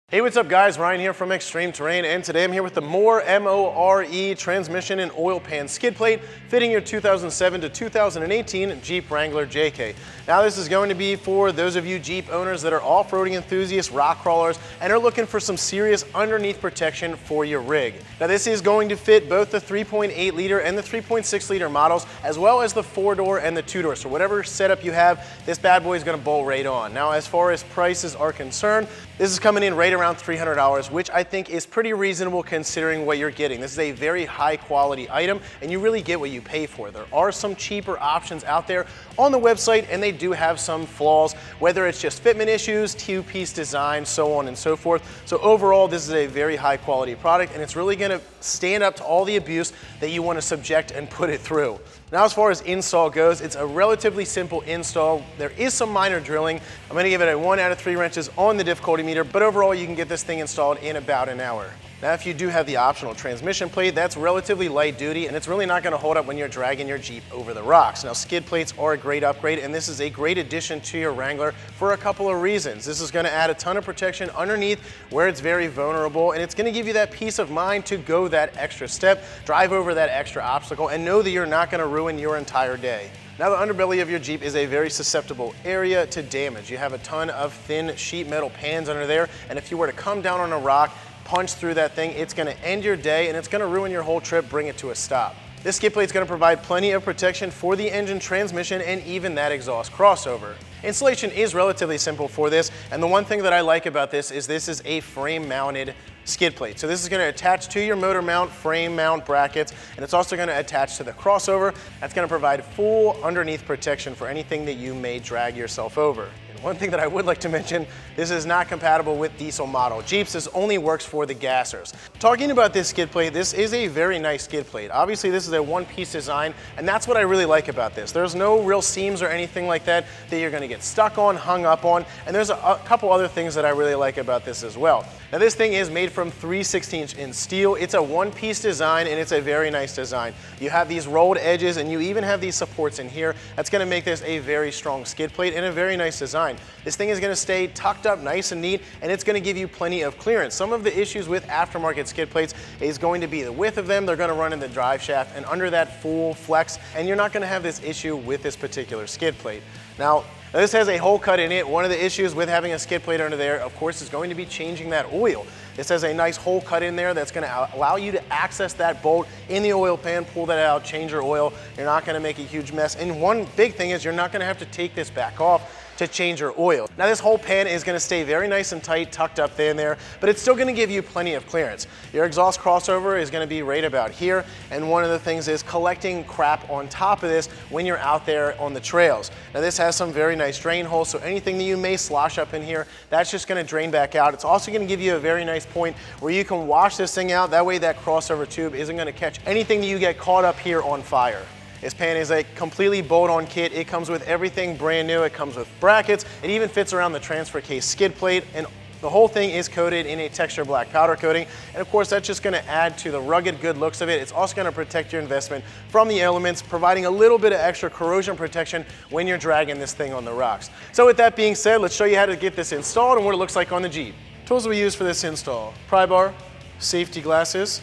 Hey, what's up guys? Ryan here from ExtremeTerrain, and today I'm here with the M.O.R.E M.O.R.E transmission and oil pan skid plate fitting your 2007 to 2018 Jeep Wrangler JK. Now this is going to be for those of you Jeep owners that are off-roading enthusiasts, rock crawlers, and are looking for some serious underneath protection for your rig. Now this is going to fit both the 3.8 liter and the 3.6 liter models, as well as the 4-door and the 2-door. So whatever setup you have, this bad boy is going to bolt right on. Now as far as prices are concerned, this is coming in right around $300, which I think is pretty reasonable considering what you're getting. This is a very high quality item and you really get what you pay for. There are some cheaper options out there on the website and they do have some flaws, whether it's just fitment issues, two-piece design, so on and so forth. So overall, this is a very high quality product and it's really gonna stand up to all the abuse that you want to subject and put it through. Now as far as install goes, it's a relatively simple install. There is some minor drilling. I'm going to give it a 1 out of 3 wrenches on the difficulty meter, but overall you can get this thing installed in about an hour. Now if you do have the optional transmission plate, that's relatively light duty and it's really not going to hold up when you're dragging your Jeep over the rocks. Now skid plates are a great upgrade and this is a great addition to your Wrangler for a couple of reasons. This is going to add a ton of protection underneath where it's very vulnerable, and it's going to give you that peace of mind to go that extra step, drive over that extra obstacle, and know that you're not going to ruin your entire day. Now the underbelly of your Jeep is a very susceptible area to damage. You have a ton of thin sheet metal pans under there, and if you were to come down on a rock, punch through that thing, it's going to end your day and it's going to ruin your whole trip, bring it to a stop. This skid plate is going to provide plenty of protection for the engine, transmission, and even that exhaust crossover. Installation is relatively simple for this, and the one thing that I like about this is a frame mounted skid plate. So this is going to attach to your motor mount, frame mount brackets, and it's also going to attach to the crossover. That's going to provide full underneath protection for anything that you may drag yourself over. And one thing that I would like to mention, this is not compatible with diesel model Jeeps. This only works for the gassers. Talking about this skid plate, this is a very nice skid plate. Obviously this is a one-piece design, and that's what I really like about this. There's no real seams or anything like that that you're going to get stuck on, hung up on, and there's a couple other things that I really like about this as well. Now this thing is made from 3/16" steel. It's a one-piece design and it's a very nice design. You have these rolled edges and you even have these supports in here. That's going to make this a very strong skid plate and a very nice design. This thing is going to stay tucked up nice and neat, and it's going to give you plenty of clearance. Some of the issues with aftermarket skid plates is going to be the width of them. They're going to run in the drive shaft and under that full flex, and you're not going to have this issue with this particular skid plate. Now this has a hole cut in it. One of the issues with having a skid plate under there, of course, is going to be changing that oil. This has a nice hole cut in there that's going to allow you to access that bolt in the oil pan, pull that out, change your oil. You're not going to make a huge mess. And one big thing is you're not going to have to take this back off to change your oil. Now this whole pan is going to stay very nice and tight, tucked up in there, but it's still going to give you plenty of clearance. Your exhaust crossover is going to be right about here, and one of the things is collecting crap on top of this when you're out there on the trails. Now this has some very nice drain holes, so anything that you may slosh up in here, that's just going to drain back out. It's also going to give you a very nice point where you can wash this thing out. That way that crossover tube isn't going to catch anything that you get caught up here on fire. This pan is a completely bolt-on kit. It comes with everything brand new. It comes with brackets. It even fits around the transfer case skid plate, and the whole thing is coated in a texture black powder coating. And of course, that's just going to add to the rugged good looks of it. It's also going to protect your investment from the elements, providing a little bit of extra corrosion protection when you're dragging this thing on the rocks. So with that being said, let's show you how to get this installed and what it looks like on the Jeep. Tools we use for this install: pry bar, safety glasses,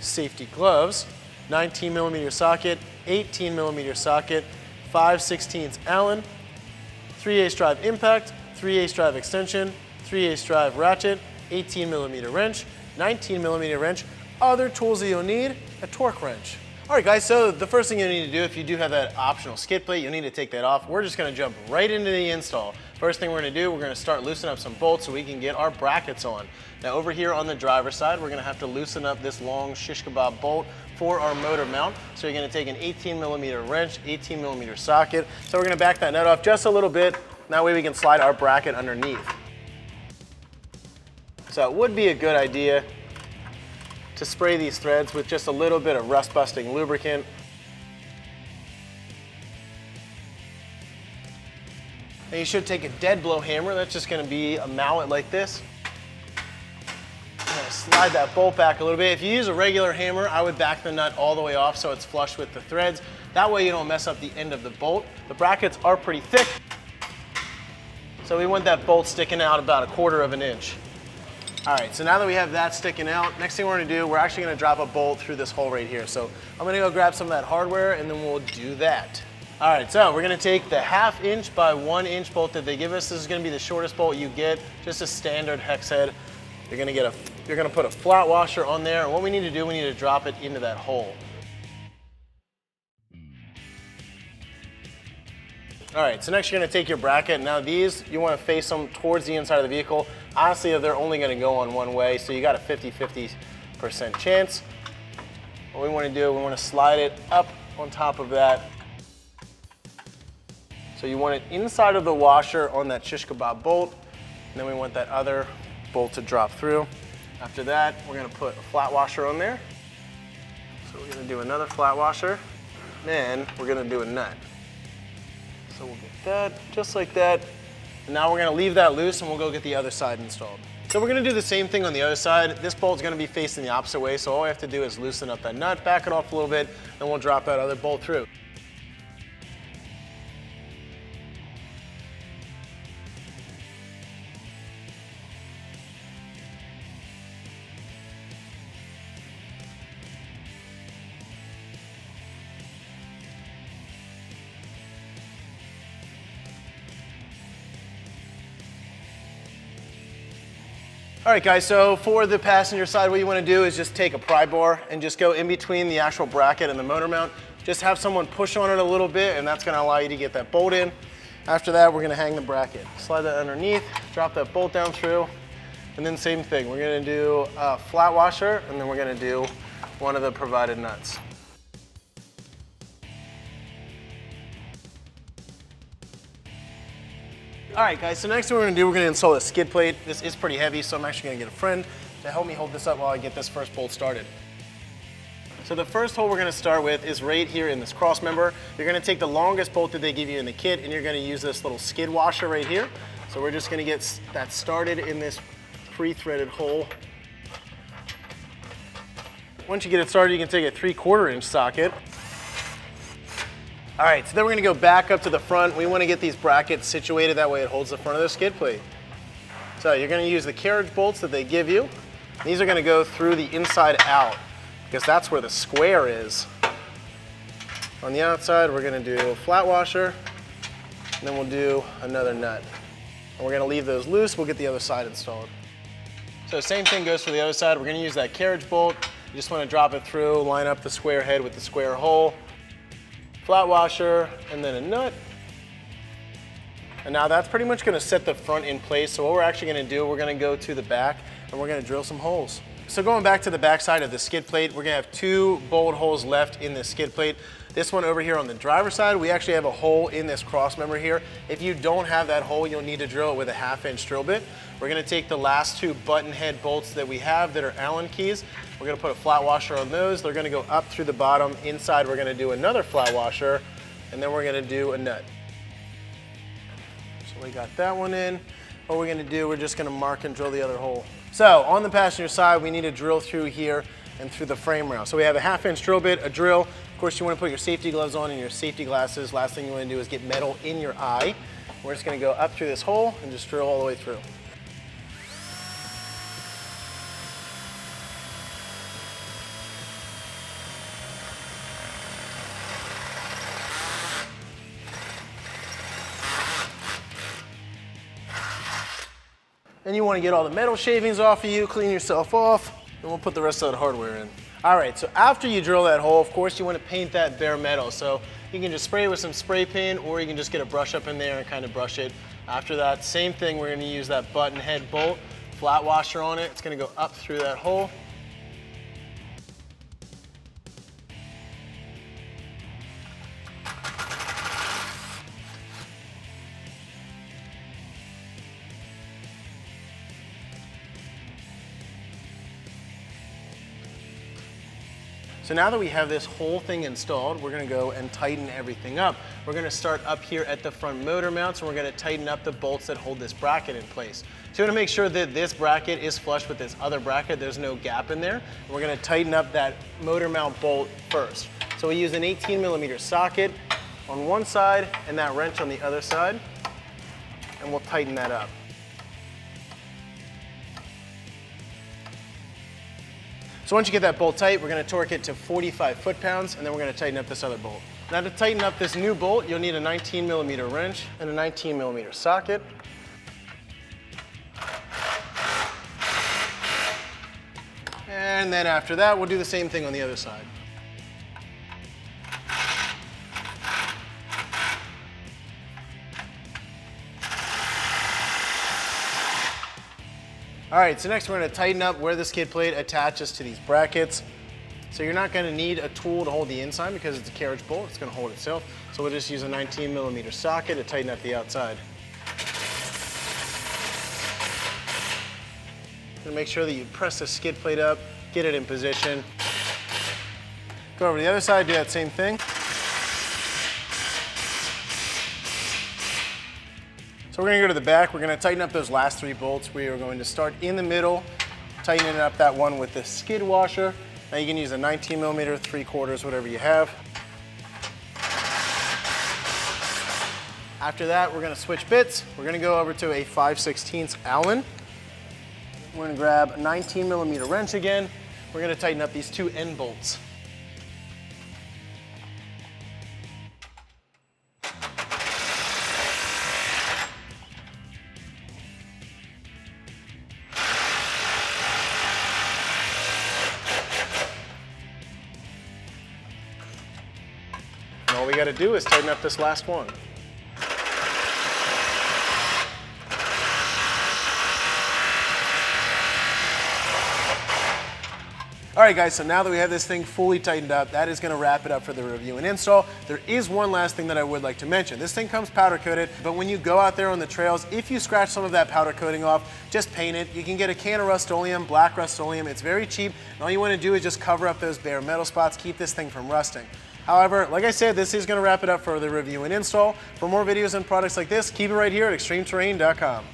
safety gloves, 19mm socket, 18mm socket, 5/16 Allen, 3/8 drive impact, 3/8 drive extension, 3/8 drive ratchet, 18mm wrench, 19mm wrench. Other tools that you'll need: a torque wrench. All right guys, so the first thing you need to do, if you do have that optional skid plate, you'll need to take that off. We're just going to jump right into the install. First thing we're going to do, we're going to start loosening up some bolts so we can get our brackets on. Now over here on the driver's side, we're going to have to loosen up this long shish kebab bolt for our motor mount. So you're going to take an 18mm wrench, 18mm socket. So we're going to back that nut off just a little bit. That way we can slide our bracket underneath. So it would be a good idea to spray these threads with just a little bit of rust-busting lubricant. And you should take a dead blow hammer. That's just going to be a mallet like this. I'm going to slide that bolt back a little bit. If you use a regular hammer, I would back the nut all the way off so it's flush with the threads. That way you don't mess up the end of the bolt. The brackets are pretty thick, so we want that bolt sticking out about 1/4 of an inch. All right, so now that we have that sticking out, next thing we're gonna do, we're actually gonna drop a bolt through this hole right here. So I'm gonna go grab some of that hardware and then we'll do that. All right, so we're gonna take the 1/2 inch by 1 inch bolt that they give us. This is gonna be the shortest bolt you get, just a standard hex head. You're gonna put a flat washer on there, and what we need to do, we need to drop it into that hole. All right, so next you're gonna take your bracket. Now these, you wanna face them towards the inside of the vehicle. Honestly, they're only gonna go on one way, so you got a 50-50% chance. What we wanna do, we wanna slide it up on top of that. So you want it inside of the washer on that shish kebab bolt, and then we want that other bolt to drop through. After that, we're gonna put a flat washer on there. So we're gonna do another flat washer, then we're gonna do a nut. So we'll get that, just like that. And now we're gonna leave that loose and we'll go get the other side installed. So we're gonna do the same thing on the other side. This bolt's gonna be facing the opposite way, so all we have to do is loosen up that nut, back it off a little bit, and we'll drop that other bolt through. All right guys, so for the passenger side, what you wanna do is just take a pry bar and just go in between the actual bracket and the motor mount. Just have someone push on it a little bit and that's gonna allow you to get that bolt in. After that, we're gonna hang the bracket. Slide that underneath, drop that bolt down through, and then same thing. We're gonna do a flat washer and then we're gonna do one of the provided nuts. All right guys, so next thing we're gonna do, we're gonna install a skid plate. This is pretty heavy, so I'm actually gonna get a friend to help me hold this up while I get this first bolt started. So the first hole we're gonna start with is right here in this cross member. You're gonna take the longest bolt that they give you in the kit and you're gonna use this little skid washer right here. So we're just gonna get that started in this pre-threaded hole. Once you get it started, you can take a 3/4 inch socket. All right, so then we're gonna go back up to the front. We wanna get these brackets situated, that way it holds the front of the skid plate. So you're gonna use the carriage bolts that they give you. These are gonna go through the inside out, because that's where the square is. On the outside, we're gonna do a flat washer, and then we'll do another nut. And we're gonna leave those loose, we'll get the other side installed. So same thing goes for the other side. We're gonna use that carriage bolt. You just wanna drop it through, line up the square head with the square hole. Flat washer, and then a nut. And now that's pretty much gonna set the front in place. So what we're actually gonna do, we're gonna go to the back and we're gonna drill some holes. So going back to the back side of the skid plate, we're gonna have 2 bolt holes left in this skid plate. This one over here on the driver's side, we actually have a hole in this cross member here. If you don't have that hole, you'll need to drill it with a 1/2 inch drill bit. We're gonna take the last 2 button head bolts that we have that are Allen keys. We're gonna put a flat washer on those. They're gonna go up through the bottom. Inside, we're gonna do another flat washer, and then we're gonna do a nut. So we got that one in. What we're gonna do, we're just gonna mark and drill the other hole. So on the passenger side, we need to drill through here and through the frame rail. So we have a 1/2 inch drill bit, a drill. Of course, you wanna put your safety gloves on and your safety glasses. Last thing you wanna do is get metal in your eye. We're just gonna go up through this hole and just drill all the way through. Then you want to get all the metal shavings off of you, clean yourself off, and we'll put the rest of the hardware in. All right, so after you drill that hole, of course, you want to paint that bare metal. So you can just spray it with some spray paint, or you can just get a brush up in there and kind of brush it. After that, same thing, we're going to use that button head bolt, flat washer on it. It's going to go up through that hole. So now that we have this whole thing installed, we're gonna go and tighten everything up. We're gonna start up here at the front motor mounts, and we're gonna tighten up the bolts that hold this bracket in place. So you wanna make sure that this bracket is flush with this other bracket, there's no gap in there. And we're gonna tighten up that motor mount bolt first. So we use an 18mm socket on one side and that wrench on the other side, and we'll tighten that up. So once you get that bolt tight, we're going to torque it to 45 foot-pounds, and then we're going to tighten up this other bolt. Now to tighten up this new bolt, you'll need a 19mm wrench and a 19mm socket. And then after that, we'll do the same thing on the other side. All right, so next we're going to tighten up where the skid plate attaches to these brackets. So you're not going to need a tool to hold the inside because it's a carriage bolt, it's going to hold itself. So we'll just use a 19mm socket to tighten up the outside. And make sure that you press the skid plate up, get it in position. Go over to the other side, do that same thing. So we're going to go to the back. We're going to tighten up those last 3 bolts. We are going to start in the middle, tightening up that one with the skid washer. Now you can use a 19mm, 3/4, whatever you have. After that, we're going to switch bits. We're going to go over to a 5/16 Allen. We're going to grab a 19mm wrench again. We're going to tighten up these 2 end bolts. And all we got to do is tighten up this last one. All right guys, so now that we have this thing fully tightened up, that is going to wrap it up for the review and install. There is one last thing that I would like to mention. This thing comes powder coated, but when you go out there on the trails, if you scratch some of that powder coating off, just paint it. You can get a can of Rust-Oleum, black Rust-Oleum. It's very cheap, and all you want to do is just cover up those bare metal spots, keep this thing from rusting. However, like I said, this is going to wrap it up for the review and install. For more videos and products like this, keep it right here at ExtremeTerrain.com.